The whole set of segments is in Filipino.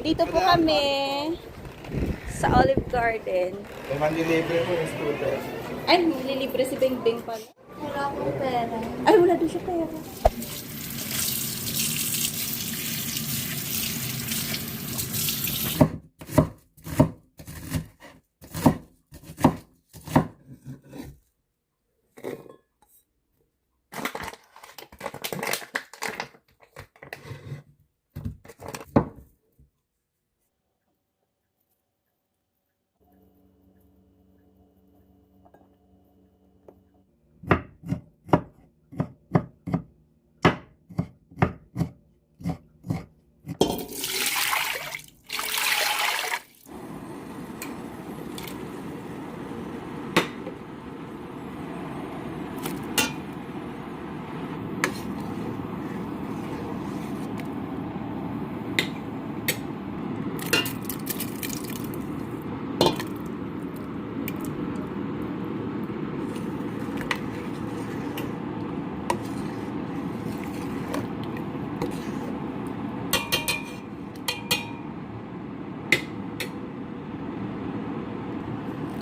Dito po kami sa Olive Garden. May manlilibre mo yung scooter. Ay, nililibre si Bingbing pala. Wala akong pera. Ay, wala doon siya pera.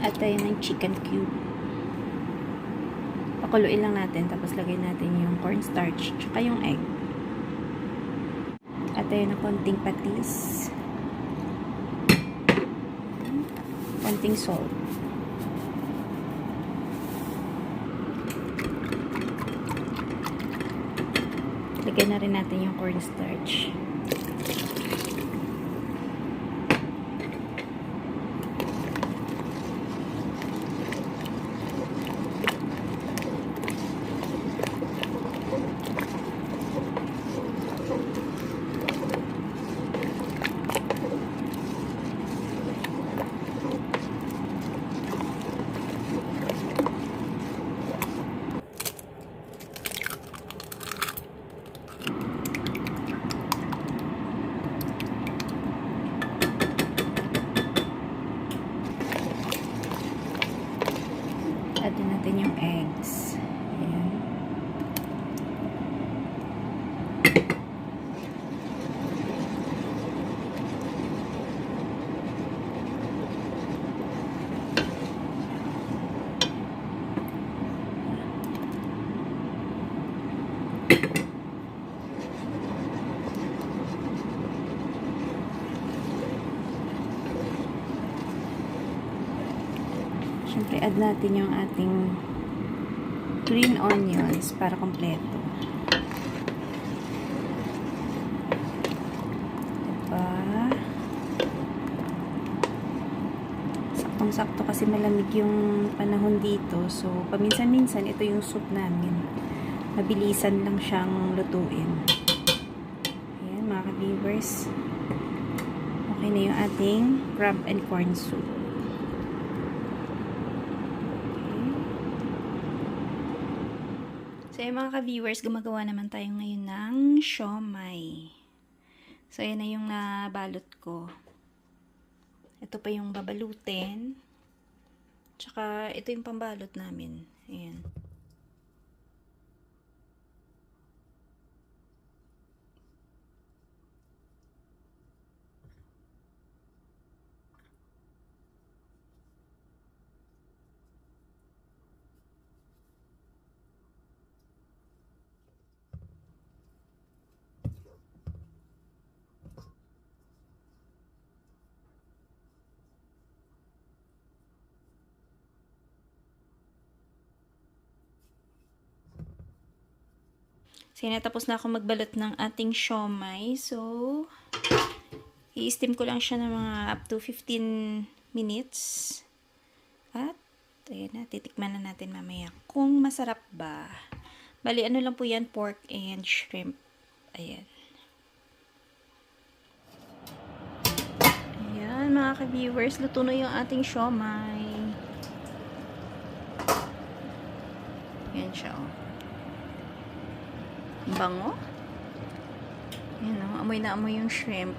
At tayo ng chicken cube. Pakuluin lang natin, tapos lagay natin yung cornstarch, tsaka yung egg. At tayo ng konting patis. Konting salt. Lagyan na rin natin yung cornstarch. Add natin yung eggs. Ayan. Siyempre, add natin yung ating green onions para kompleto. Diba? Saktong-sakto kasi malamig yung panahon dito. So, paminsan-minsan, ito yung soup namin. Mabilisan lang siyang lutuin. Ayan, mga ka-viewers. Okay na yung ating crab and corn soup. So, yung mga ka-viewers, gumagawa naman tayo ngayon ng siomai. So, ayan na yung nabalot ko. Ito pa yung babalutin. Tsaka, ito yung pambalot namin. Ayan. So, natapos na ako magbalot ng ating siomai. So, i-steam ko lang siya ng mga up to 15 minutes. At, ayan na, titikman na natin mamaya kung masarap ba. Bali, ano lang po yan, pork and shrimp. Ayan. Ayan, mga ka-viewers, luto na yung ating siomai. Ayan siya, oh. Bango. Ayan, oh. Amoy na amoy yung shrimp.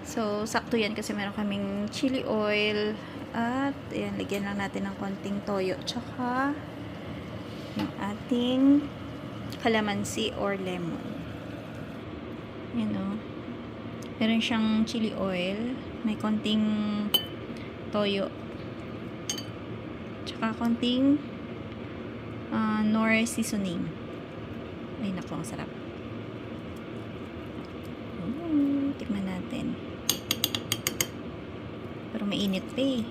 So, sakto yan kasi meron kaming chili oil. At, ayan, lagyan lang natin ng konting toyo. Tsaka, yung ating kalamansi or lemon. Ayan, oh. Meron siyang chili oil. May konting toyo. Tsaka konting nor seasoning. Ay, naku, ang sarap. Tikman natin. Pero mainit pa eh.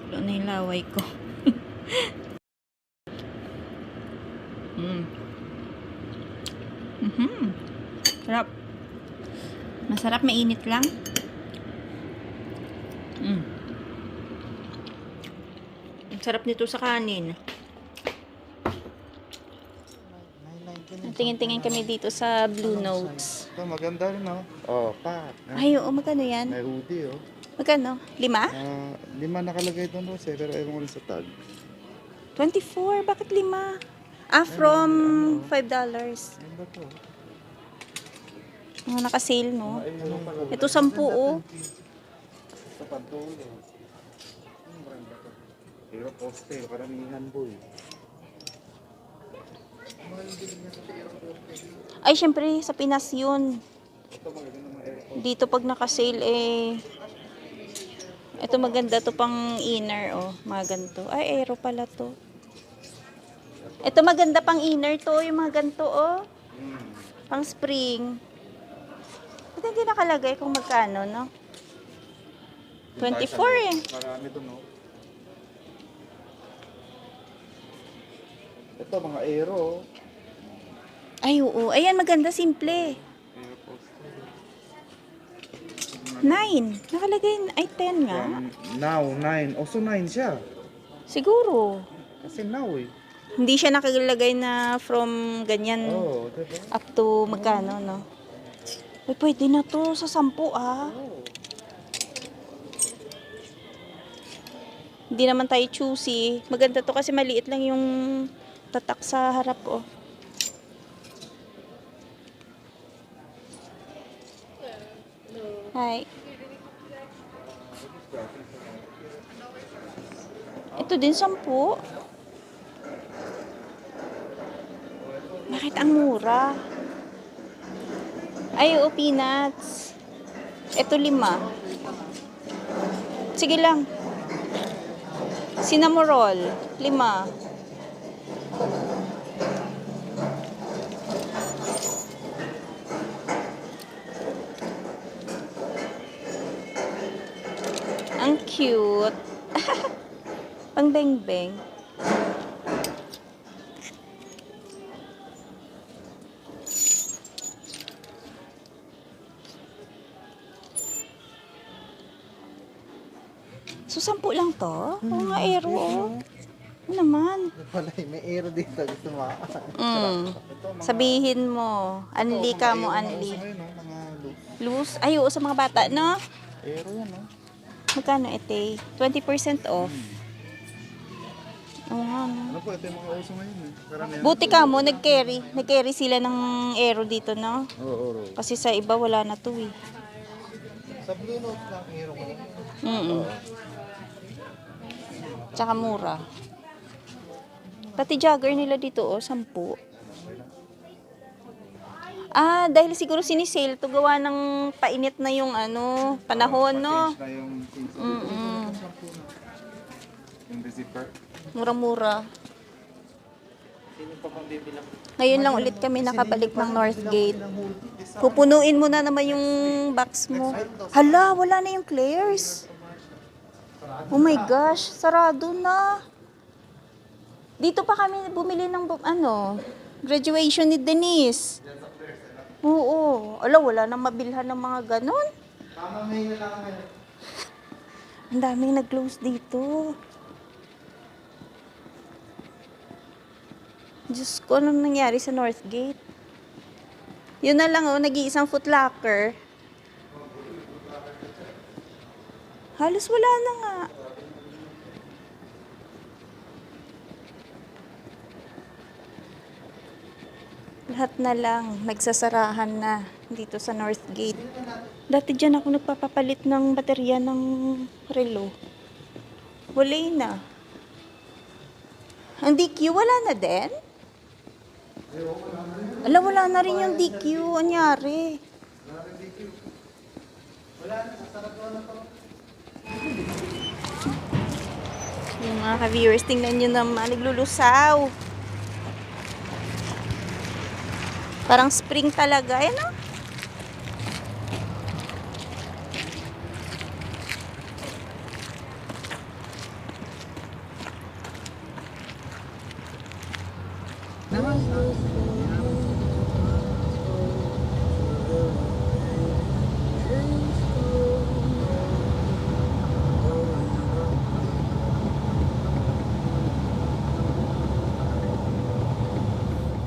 Wala na yung laway ko. Sarap. Masarap, mainit lang. Ang sarap nito sa kanin. Tingin-tingin kami dito sa Blue Notes. Ito, maganda rin, oh. Oh, pat. Ay, oo, magkano yan? May hoodie, oh. Magkano? 5? 5 nakalagay doon, Rose, pero ewan ko rin sa tag. 24? Bakit 5? From $5. Ganda to. Mga naka-sale, no? Ano Ito 10, oh. Sa pantolo. Pero poste, karamihan, boy. Ay, syempre, sa Pinas yun. Ito, maganda mga aircon. Dito pag naka-sale, eh... Ito maganda to pang inner, oh. Mga ganito. Ay, aero pala to. Ito maganda pang inner to, yung mga ganito, oh. Pang spring. Ba't hindi nakalagay kung magkano, no? 24 eh. Marami to, no? Ito, mga aero, oh. Ay, oo. Ayan, maganda, simple. Aero poste. 9. Nakalagay, ay 10 nga. Now, 9. Also 9 siya. Siguro. Kasi now, eh. Hindi siya nakalagay na from ganyan Oo, diba? up to magkano, no? Uy, pwede na to sa 10, ah. Oo. Hindi naman tayo choosy. Maganda to kasi maliit lang yung tatak sa harap, oh. Hi. Ito din 10. Bakit ang mura? Ay, oo, peanuts. Ito 5. Sige lang. Cinnamoroll, 5. Ang cute. Pang beng-beng. So, 10 lang to? Oo nga, aero, oh. Ano naman? Wala, may aero dito. Gusto mo. Sabihin mo. Anli ka mo, anli. Ngayon, no? Mga loose. Loose? Ay, oo, sa mga bata, no? Aero yan, no? Magkano ite? 20% off. Oo nga, no? Ano po, ito yung mga uso ngayon, eh. Karamihan. Buti ka mo, nag-carry. Nag-carry sila ng aero dito, no? Oo, oo. Kasi sa iba, wala na to, eh. Sa Blue Note lang, aero ko lang. Tsaka mura. Pati jogger nila dito, oh, 10. Ah, dahil siguro sinisale to, gawa ng painit na yung ano, panahon, no? Na yung yung zipper. Mura-mura. Ngayon lang ulit kami nakabalik ng Northgate. Pupunuin mo na naman yung box mo. Hala, wala na yung Claire's. Oh my gosh, sarado na. Dito pa kami bumili ng ano, graduation ni Denise. Oo. Ala, wala nang mabilhan ng mga ganon. Ang daming nag-close dito. Diyos ko, anong nangyari sa Northgate? Yun na lang, oh, nag-iisang Foot Locker. Halos wala na nga. Lahat na lang, nagsasarahan na dito sa Northgate. Dati dyan ako nagpapapalit ng baterya ng relo. Wala na. Ang DQ, wala na din? Ala, wala na rin yung DQ. Anyari? Yung mga ka-viewers, tingnan nyo naman, naglulusaw. Parang spring talaga, eh, no?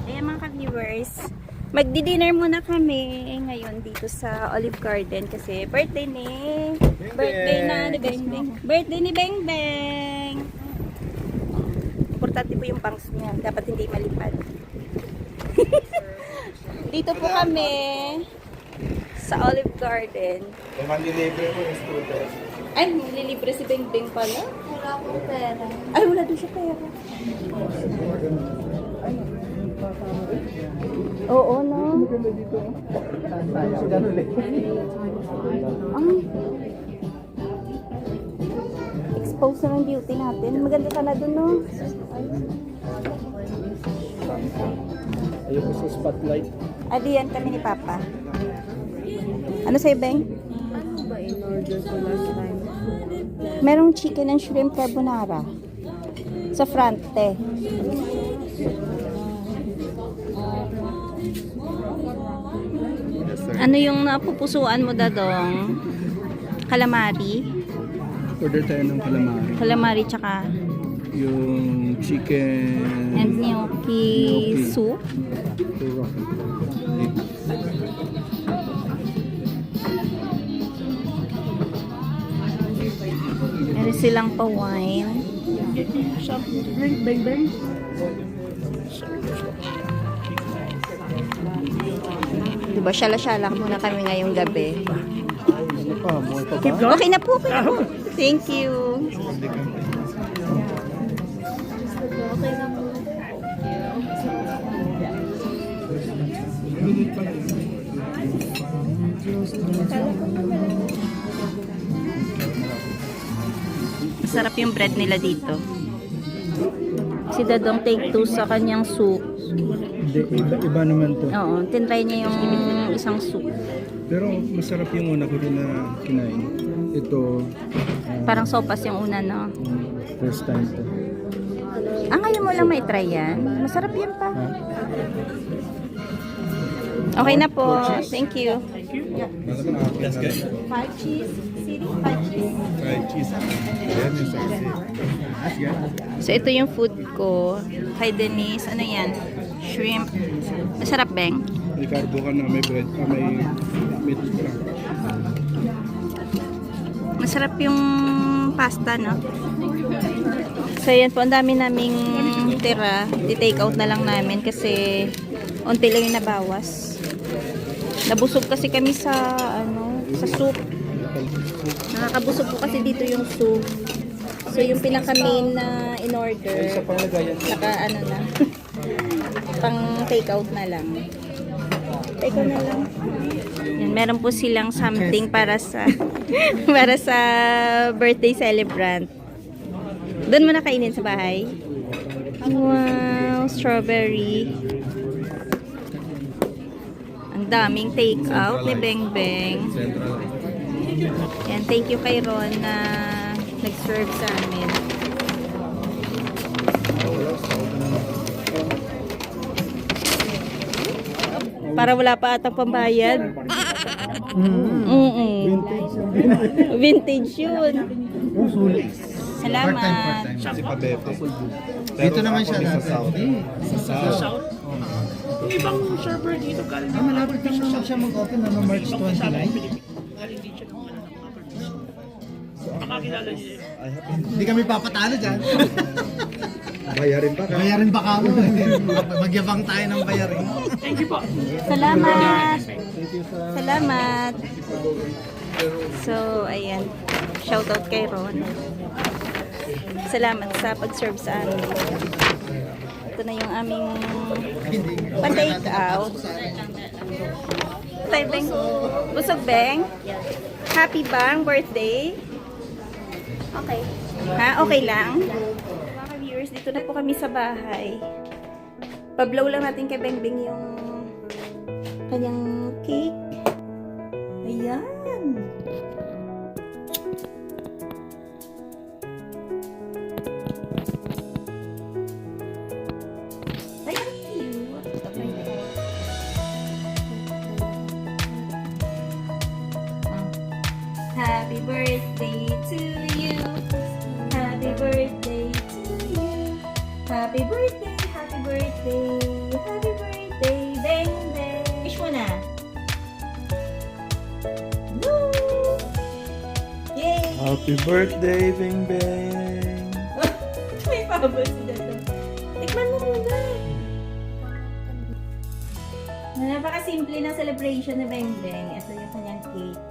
Ayan mga ka-viewers, magdi-dinner muna kami ngayon dito sa Olive Garden kasi birthday ni Beng Beng. Birthday ni Beng Beng. Importante po yung bangs niya, dapat hindi malipad. Dito po kami sa Olive Garden. Manlilibre mo yung student. Ay, nililibre si Beng Beng pala. Wala akong pera. Ay, wala doon siya pera. Oo, no? Ang expose na ng beauty natin. Maganda sana doon, no? Ayoko sa spotlight. Adiyan kami ni Papa. Ano sa'yo, Beng? Ano ba in-order ko last time? Merong chicken and shrimp carbonara. Sa frente. Yes, sir. Ano yung napupusuan mo, Dadong? Calamari? Order tayo ng calamari. Calamari tsaka Yung chicken... and gnocchi soup. Meron silang pa-wine. Beng Beng? Diba, syala-syala muna kami ngayong gabi. Ano pa? More pa ba? Okay na po, okay na po. Thank you. Masarap yung bread nila dito. Si Dadong take 2 sa kanyang soup. Iba naman to. Oo, tinry niya yung isang soup. Pero masarap yung una ko rin na kinain. Ito, Parang sopas yung una, no? first time to. Ah, ngayon mo lang may try yan? Masarap yan pa. Ha? Okay na po. Thank you. Yes, guys. 5 cheese. City, 5 cheese. Fried cheese. Ayan yung sauce. So, ito yung food ko. Kay Denise. Ano yan? Shrimp. Masarap, Beng. May carbo ka na, may bread, may meat lang. Masarap yung pasta, no? So, yan po. Ang dami naming tira. I-take out na lang namin kasi unti lang yung nabawas. Nabusog kasi kami sa, sa soup. Nakakabusog po kasi dito yung soup. So, yung pinaka-main na in-order, Sa panglagayan. naka, na, pang take out na lang. Take out na lang. Yan, meron po silang something para sa para sa birthday celebrant. Doon mo na kainin sa bahay. Wow, strawberry. Ang daming take out ni Beng Beng. Yan, thank you kay Ron na nag-serve sa amin. Para wala pa atang pambayad. Vintage yun. Salamat. Si Pabete. Dito naman siya sa natin. South. Sa South. Yung ibang server dito galing Ah, malapit lang naman siya mag-open ano, March 29. galing din siya ng mga makakilala niyo. Hindi kami papatalo dyan. Bayarin pa ka. Bayarin ba ka mo? Magyabang tayo ng bayarin. Thank you po. Salamat. Salamat. So, ayan. Shoutout kay Ron. Salamat sa pag-serve sa amin. Ito na yung aming Pa-take out. Tay, Beng. Busog, Beng? Happy bang birthday? Okay. Ha? Okay lang? Mga viewers, dito na po kami sa bahay. Pa-blow lang natin kay Beng Beng yung kanyang cake. Ayan. Ayan, cute. Happy birthday to you. Happy birthday to you. Happy birthday, happy birthday, happy birthday, Beng Beng. Wish mo na. Woo! Yay! Happy birthday, Beng Beng! May pabas si Dada. Tikman mo muna. Napaka-simple ng celebration ni Beng Beng. Ito yung kanyang cake.